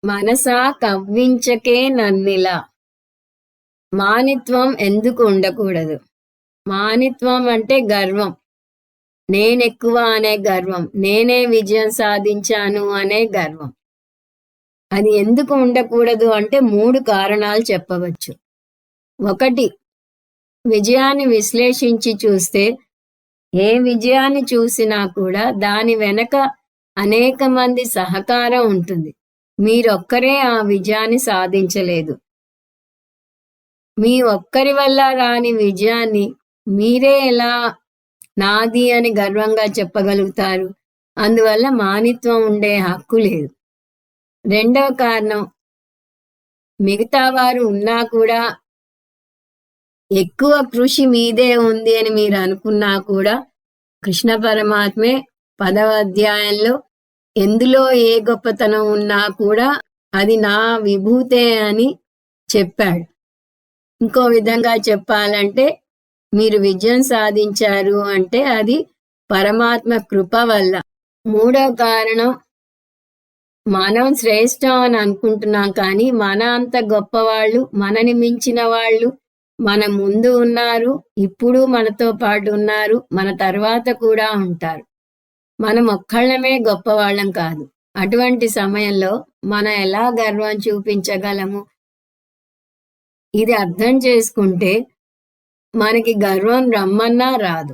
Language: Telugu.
మనసా కవ్వించకే నన్నిలా. మానిత్వం ఎందుకు ఉండకూడదు? మానిత్వం అంటే గర్వం. నేనెక్కువ అనే గర్వం. నేనే విజయం సాధించాను అనే గర్వం. అది ఎందుకు ఉండకూడదు అంటే 3 కారణాలు చెప్పవచ్చు. 1, విజయాన్ని విశ్లేషించి చూస్తే ఏ విజయాన్ని చూసినా కూడా దాని వెనక అనేక మంది సహకారం ఉంటుంది. మీరొక్కరే ఆ విజయాన్ని సాధించలేదు. మీ ఒక్కరి వల్ల రాని విజయాన్ని మీరే ఎలా నాది అని గర్వంగా చెప్పగలుగుతారు? అందువల్ల మానిత్వం ఉండే హక్కు లేదు. 2వ కారణం, మిగతా వారు ఉన్నా కూడా ఎక్కువ కృషి మీదే ఉంది అని మీరు అనుకున్నా కూడా కృష్ణ పరమాత్మే 10వ అధ్యాయంలో ఎందులో ఏ గొప్పతనం ఉన్నా కూడా అది నా విభూతే అని చెప్పాడు. ఇంకో విధంగా చెప్పాలంటే మీరు విజయం సాధించారు అంటే అది పరమాత్మ కృప వల్ల. 3వ కారణం, మనం శ్రేష్టం అని అనుకుంటున్నాం కానీ మన అంత గొప్పవాళ్ళు, మనని మించిన వాళ్ళు మన ముందు ఉన్నారు, ఇప్పుడు మనతో పాటు ఉన్నారు, మన తర్వాత కూడా ఉంటారు. మనం ఒక్కళ్ళమే గొప్పవాళ్ళం కాదు. అటువంటి సమయంలో మనం ఎలా గర్వం చూపించగలము? ఇది అర్థం చేసుకుంటే మనకి గర్వం రమ్మన్నా రాదు.